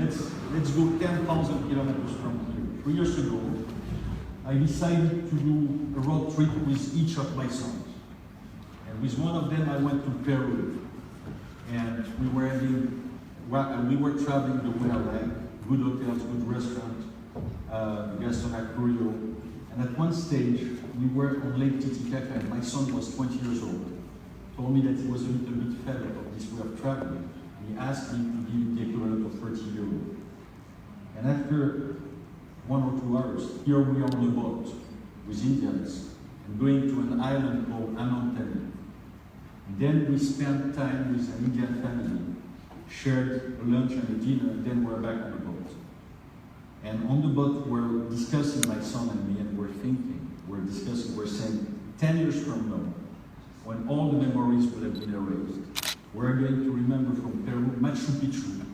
let's go 10,000 kilometers from here. 3 years ago, I decided to do a road trip with each of my sons. And with one of them, I went to Peru. And we were traveling the Wunderland, good hotels, good restaurants, Gaston Curio. And at one stage, we were on Lake Titicaca, and my son was 20 years old. Told me that he was a little bit fed up of this way of traveling. And he asked me to give the equivalent of 30 euros. And after 1 or 2 hours, here we are on a boat with Indians and going to an island called Amantani. Then we spent time with an Indian family, shared a lunch and a dinner, and then we're back on the boat. And on the boat, we're discussing, my son and me, and we're discussing, we're saying, 10 years from now, when all the memories will have been erased, we're going to remember from Peru, Machu Picchu,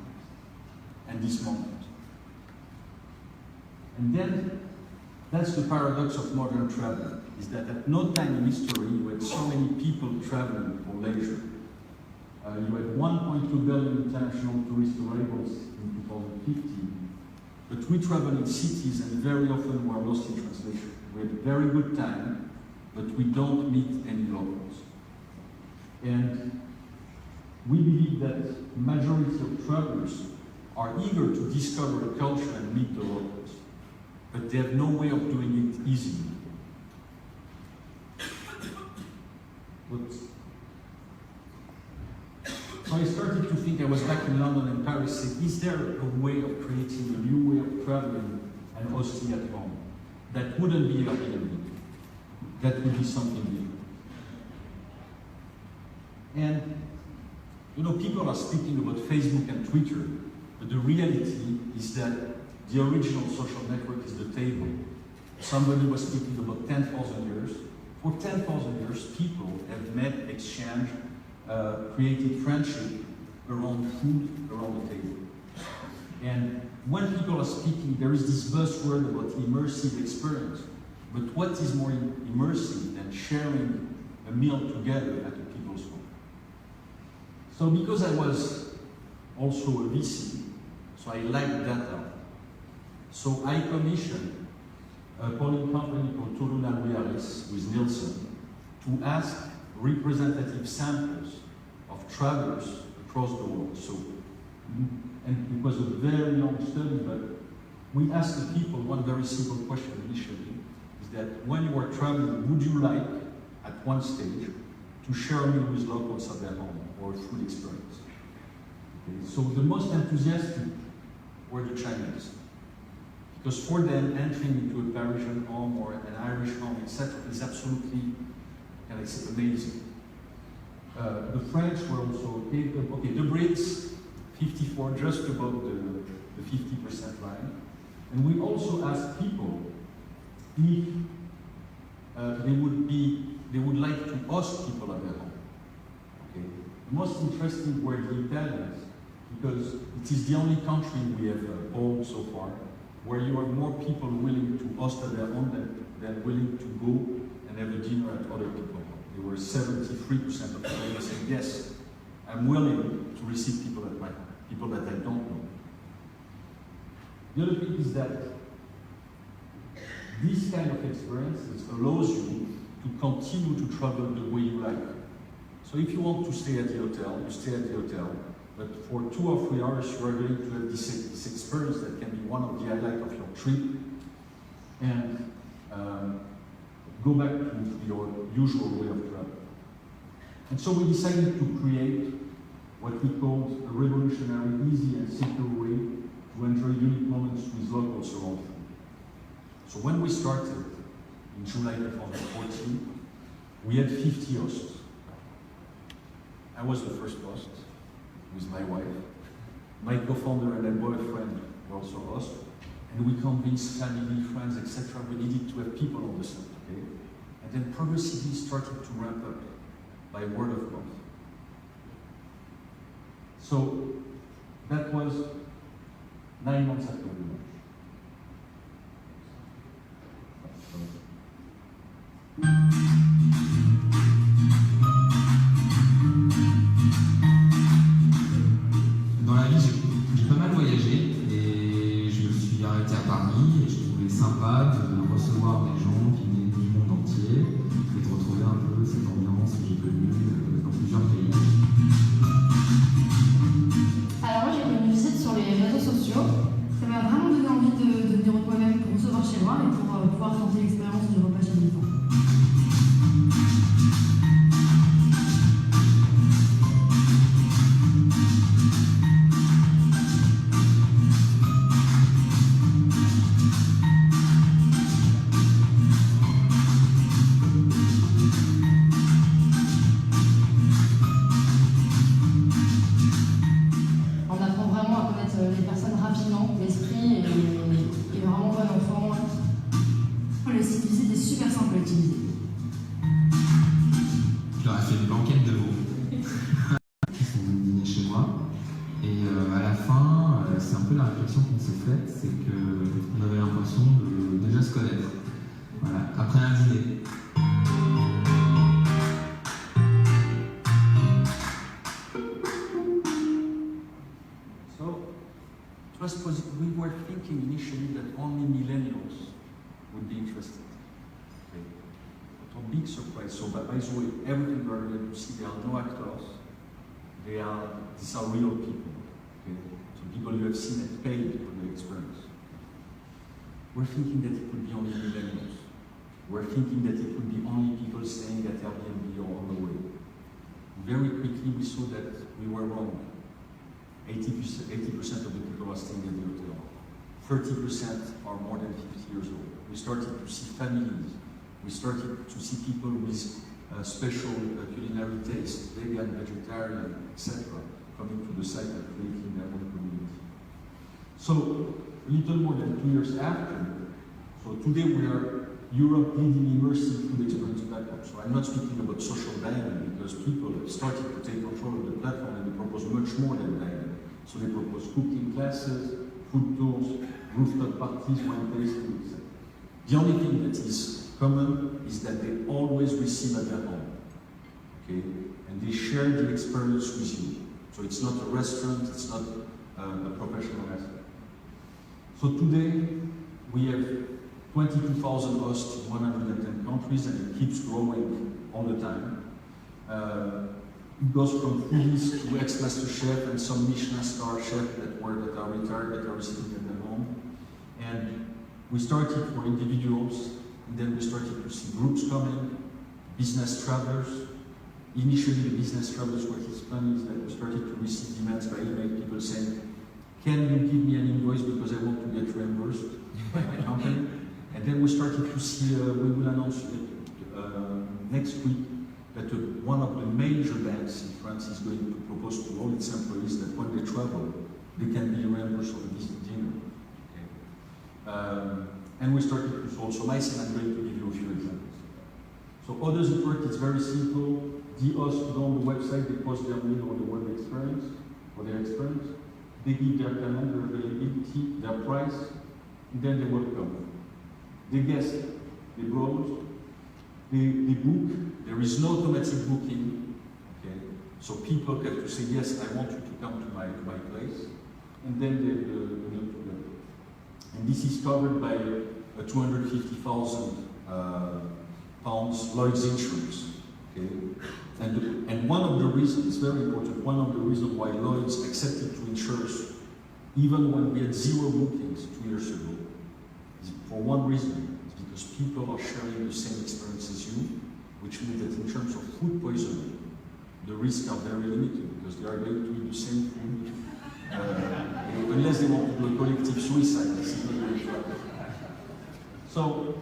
and this moment. And then, that's the paradox of modern travel, is that at no time in history you had so many people traveling for leisure. You had 1.2 billion international tourist arrivals in 2015, but we travel in cities and very often we're lost in translation. We have a very good time, but we don't meet any locals. And we believe that the majority of travelers are eager to discover a culture and meet the locals, but they have no way of doing it easily. So I started to think, I was back in London and Paris, saying, is there a way of creating a new way of traveling and hosting at home that wouldn't be Airbnb, that would be something new? And, you know, people are speaking about Facebook and Twitter, but the reality is that the original social network is the table. Somebody was speaking about 10,000 years. For 10,000 years, people have met, exchanged, created friendship around food, around the table. And when people are speaking, there is this buzzword about immersive experience. But what is more immersive than sharing a meal together at a people's home? So because I was also a VC, so I liked data. So I commissioned a polling company called touRRoir with Nielsen to ask representative samples of travelers across the world. So, and it was a very long study, but we asked the people one very simple question initially, is that when you are traveling, would you like, at one stage, to share a meal with locals at their home, or a food experience? Okay. So the most enthusiastic were the Chinese. Because for them, entering into a Parisian home or an Irish home, etc., is absolutely, can I say, amazing. The French were also okay. The Brits, 54, just above the 50% line. And we also asked people if they would like to host people at their home. Okay. The most interesting were the Italians, because it is the only country we have polled so far where you have more people willing to host at their home than willing to go and have a dinner at other people's home. There were 73% of people saying, yes, I'm willing to receive people at my home, people that I don't know. The other thing is that this kind of experiences allows you to continue to travel the way you like. So if you want to stay at the hotel, you stay at the hotel. But for 2 or 3 hours, you are going to have this experience that can be one of the highlights of your trip, and go back to your usual way of travel. And so we decided to create what we called a revolutionary, easy and secure way to enjoy unique moments with locals around food. So when we started in July 2014, we had 50 hosts. I was the first host with my wife. My co-founder and my boyfriend were also hosts, and we convinced family, friends, etc. We needed to have people on the site, okay? And then progressively started to ramp up by word of mouth. So that was 9 months after we launched. Dans la vie, j'ai pas mal voyagé, sympa de recevoir des gens qui viennent du monde entier et de retrouver un peu cette ambiance que j'ai connue dans plusieurs pays. Alors moi j'ai connu Vizeat sur les réseaux sociaux. Ça m'a vraiment donné envie de venir au moi-même pour recevoir chez moi et pour pouvoir tenter l'expérience du repas chez les gens. On apprend vraiment à connaître les personnes rapidement, l'esprit est vraiment bon enfant. Le site Vizeat est super simple à utiliser. Je leur ai fait une blanquette de veau. Ils sont venus dîner chez moi. Et à la fin, c'est un peu la réflexion qu'on s'est faite, c'est qu'on avait l'impression de déjà se connaître. Voilà, après un dîner. So, we were thinking initially that only millennials would be interested. Okay. But a big surprise. So, by the way, everything you are going to see, there are no actors. These are real people. Okay. So people you have seen and paid for the experience. We're thinking that it would be only millennials. We're thinking that it would be only people staying at Airbnb or on the way. Very quickly, we saw that we were wrong. 80% of the people are staying at the hotel. 30% are more than 50 years old. We started to see families. We started to see people with special culinary taste, vegan, vegetarian, etc., coming to the site and creating their own community. So, a little more than 2 years after, so today we are Europe leading immersive food experience platform. So I'm not speaking about social dining because people have started to take control of the platform and they propose much more than dining. So they propose cooking classes, food tours, rooftop parties, wine tasting, etc. The only thing that is common is that they always receive at their home, okay? And they share the experience with you. So it's not a restaurant, it's not a professional restaurant. So today we have 22,000 hosts in 110 countries, and it keeps growing all the time. It goes from foodies to ex-master chef and some Michelin star chefs that are retired, that are receiving at their home. And we started for individuals, and then we started to see groups coming, business travelers. Initially, the business travelers were his families that we started to receive demands by email, people saying, can you give me an invoice because I want to get reimbursed by my company? And then we started to see, we will announce next week that one of the major banks in France is going to propose to all its employees that when they travel, they can be reimbursed for the dinner. Okay. And we started to solve some ice, and I'm going to give you a few examples. So others it work, it's very simple. The hosts go on the website, they post their meal or the web experience, or their experience. They give their payment, their availability, their price, and then they welcome. They guess, they browse, they book. There is no automatic booking. Okay, so people have to say yes, I want you to come to my place, and then they meal together. And this is covered by a 250,000 pounds Lloyd's insurance. Okay, and one of the reasons, it's very important. One of the reasons why Lloyd's accepted to insure us, even when we had 0 bookings 2 years ago, is for one reason. It's because people are sharing the same experience as you, which means that in terms of food poisoning, the risks are very limited because they are going to eat the same food, unless they want to do a collective suicide. This is not going to happen. So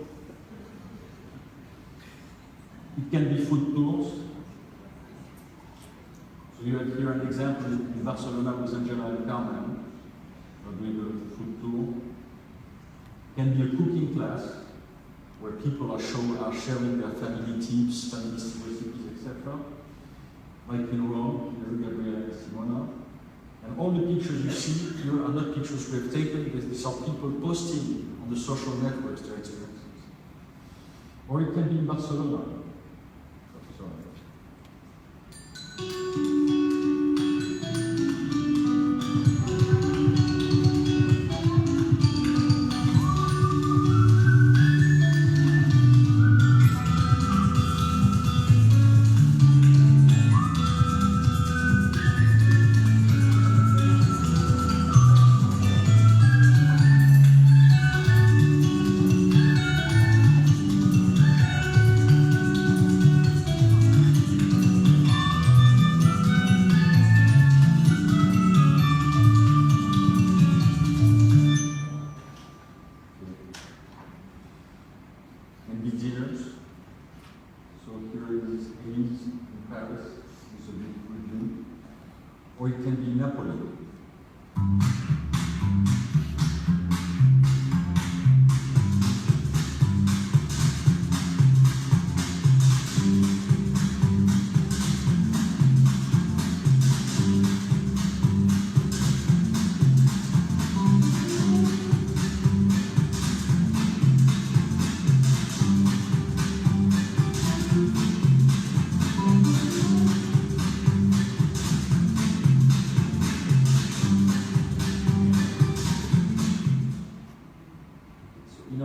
it can be food tours. So you have here an example in Barcelona with Angela and Carmen. We're doing a food tour. It can be a cooking class where people are sharing their family tips, family recipes, etc. Like in Rome, here Gabriela and Simona. And all the pictures you see here are not pictures we have taken, because these are people posting on the social networks their experiences. Or it can be in Barcelona.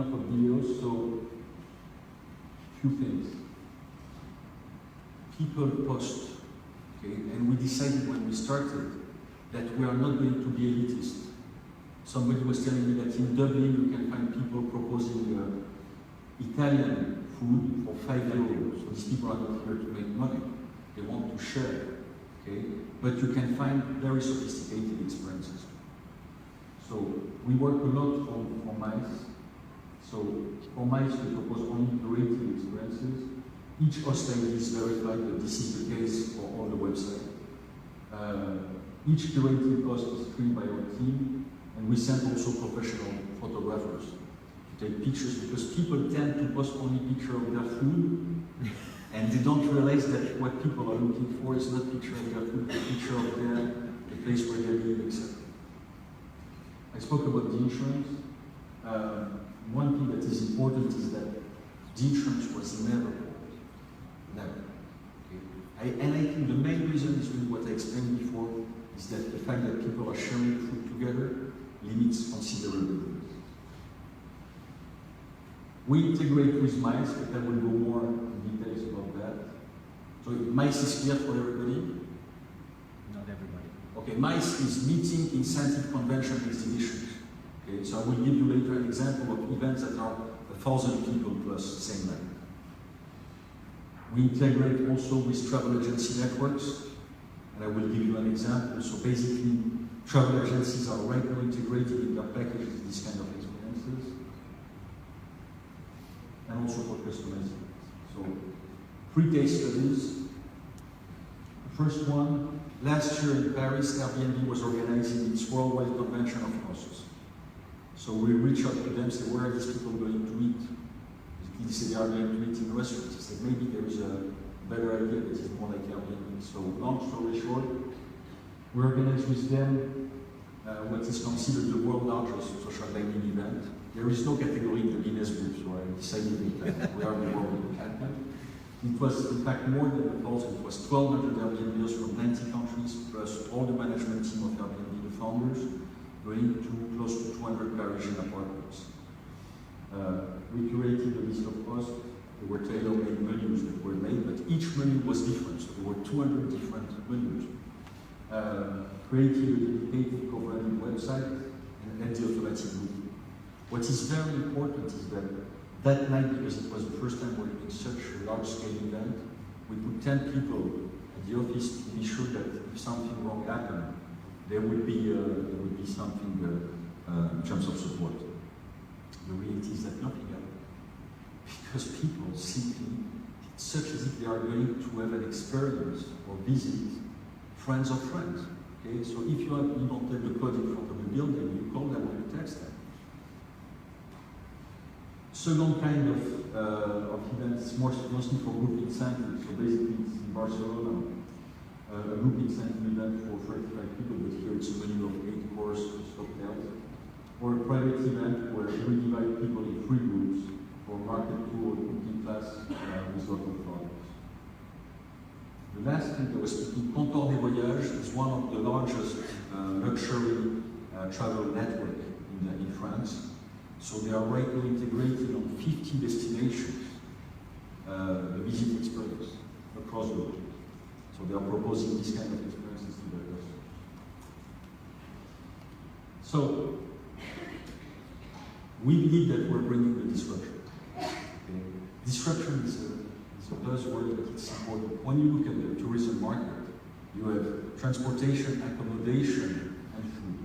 enough of videos, so few things. People post, okay, and we decided when we started that we are not going to be elitist. Somebody was telling me that in Dublin you can find people proposing Italian food for €5. So these people are not here to make money. They want to share, okay? But you can find very sophisticated experiences. So we work a lot on mice. So for mice we propose only curated experiences. Each host ID is verified, but this is the case for all the websites. Each curated host is screened by our team, and we send also professional photographers to take pictures, because people tend to post only pictures of their food, and they don't realize that what people are looking for is not picture of their food, but picture of the place where they live, etc. I spoke about the insurance. One thing that is important is that the insurance was never bought. Never. Okay. And I think the main reason is really what I explained before, is that the fact that people are sharing food together limits considerably. We integrate with mice, but I will go more in details about that. So mice is clear for everybody? Not everybody. Okay, mice is meeting in scientific convention exhibitions. Okay, so I will give you later an example of events that are 1,000 people plus, same night. We integrate also with travel agency networks, and I will give you an example. So basically, travel agencies are regularly integrated in their packages these kind of experiences, and also for customizing. So, 3 case studies. The first one, last year in Paris, Airbnb was organizing its worldwide convention of hosts. So we reach out to them, say, where are these people going to eat? They say they are going to eat in restaurants. I said, maybe there is a better idea that is more like Airbnb. So long story short, we organize with them what is considered the world's largest social dining event. There is no category in the Guinness Book, so I decided that we are the world champion. It was, in fact, more than 1,000. It was 1,200 Airbnbs from 90 countries, plus all the management team of Airbnb, the founders, going to close to 200 Parisian apartments. We curated a list of hosts. There were tailor-made menus that were made, but each menu was different, so there were 200 different menus. Created a dedicated co-branded website and had the automatic booking. What is very important is that night, because it was the first time we're doing such a large-scale event, we put 10 people at the office to be sure that if something wrong happened, there would be something in terms of support. The reality is that nothing happened, because people simply, it's such as if they are going to have an experience or visit friends of friends. Okay, so if you don't have the code in front of the building, you call them or you text them. Second kind of event is mostly for group incentive. So basically, it's in Barcelona. A group incentive event for 35 people, but here it's a menu of 8 courses, cocktails, or a private event where we divide people in 3 groups for market tour or cooking class with local products. The last thing I was speaking, Comptoir des Voyages is one of the largest luxury travel network in France. So they are right now integrated on 50 destinations, the visit experience across the world. So they are proposing this kind of experiences to their customers. So we believe that we're bringing the disruption. Okay. Disruption is a buzzword, but it's important. When you look at the tourism market, you have transportation, accommodation, and food.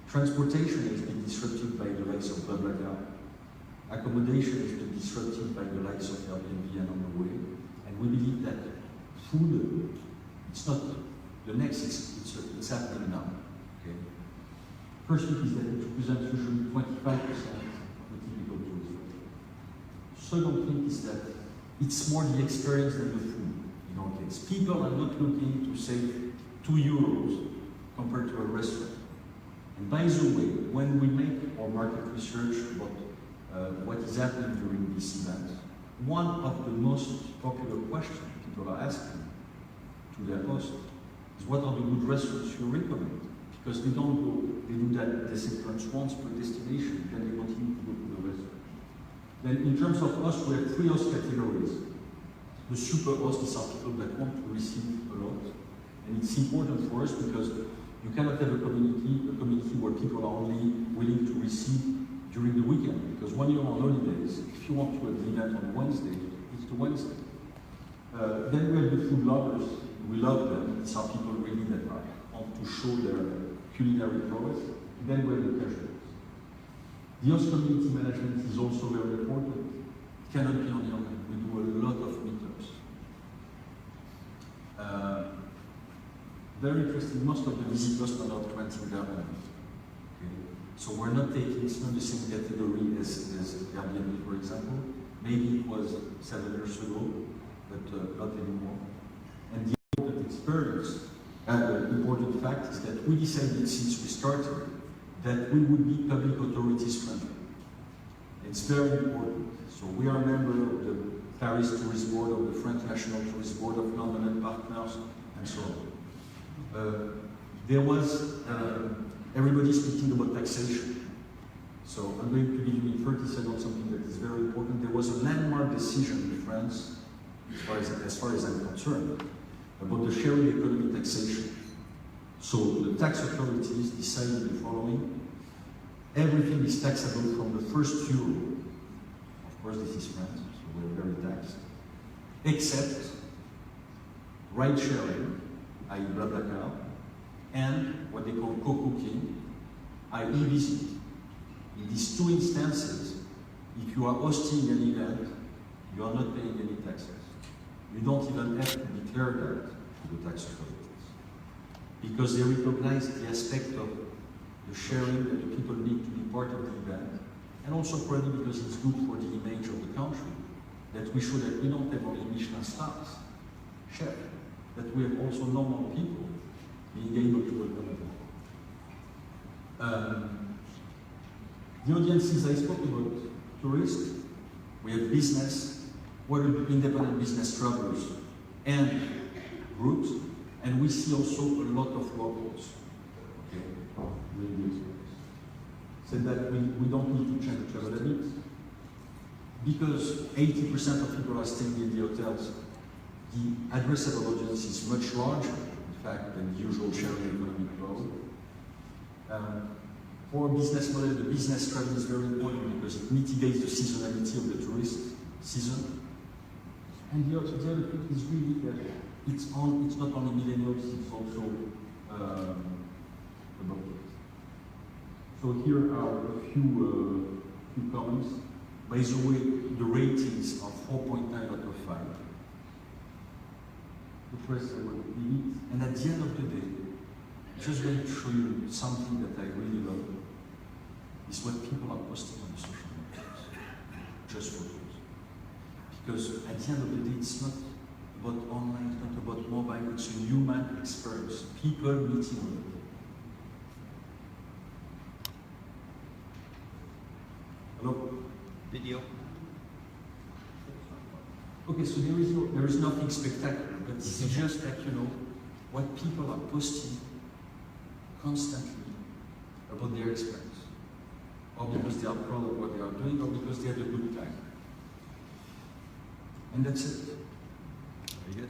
Transportation has been disrupted by the likes of BlaBlaCar. Accommodation has been disrupted by the likes of Airbnb and on the way. And we believe that food, it's not the next, it's happening now. Okay? First thing is that it represents usually 25% of the typical tourism. Second thing is that it's more the experience than the food in our case. People are not looking to save €2 compared to a restaurant. And by the way, when we make our market research about what is happening during this event, one of the most popular questions people are asking to their host is, what are the good restaurants you recommend? Because they don't go, they do that, they say once per destination, then they continue to go to the restaurant. Then in terms of hosts, we have three host categories. The super hosts, these are people that want to receive a lot. And it's important for us because you cannot have a community where people are only willing to receive during the weekend. Because when you're on holidays, if you want to have an event on Wednesday, it's the Wednesday. Then we have the food lovers. We love them. These are people really that want to show their culinary prowess. Then we have the casuals. The host community management is also very important. It cannot be on the online. We do a lot of meetups. Very interesting, most of the visitors are not renting their own. Okay. So we're not taking, it's not the same category as Airbnb, for example. Maybe it was 7 years ago, but not anymore. And the important experience, the important fact is that we decided since we started that we would be public authorities friendly. It's very important. So we are a member of the Paris Tourist Board, of the French National Tourist Board, of London and Partners, and so on. There was everybody speaking about taxation. So I'm going to give you in 30 seconds something that is very important. There was a landmark decision in France, as far as I'm concerned, about the sharing economy taxation. So the tax authorities decided the following: everything is taxable from the first euro. Of course, this is France, so we're very taxed, except ride sharing, i.e. BlaBlaCar, and what they call co-cooking, i.e. Vizeat. In these two instances, if you are hosting an event, you are not paying any taxes. You don't even have to declare that to the tax authorities, because they recognize the aspect of the sharing that the people need to be part of the event, and also probably because it's good for the image of the country, that we show that we don't have only Michelin stars, chef, that we have also normal people being able to welcome them. The audiences I spoke about, tourists, we have business, what are independent business travelers and groups, and we see also a lot of locals. Okay, said that we don't need to change travel habits because 80% of people are staying in the hotels. The addressable audience is much larger, in fact, than the usual sharing economy crowd. For a business model, the business travel is very important because it mitigates the seasonality of the tourist season. And the other thing is really that it's not only millennials, it's also about it. So here are a few comments. By the way, the ratings are 4.9 out of 5. The press will leave it. And at the end of the day, I'm just going to show you something that I really love. Is what people are posting on the social networks. Just photos. Because at the end of the day, it's not about online, it's not about mobile, it's a human experience. People meeting with people. Hello? Video. Okay, so there is nothing spectacular, but it's just that, you know, what people are posting constantly about their experience. Or because they are proud of what they are doing, or because they had a good time. And that's it. Very good.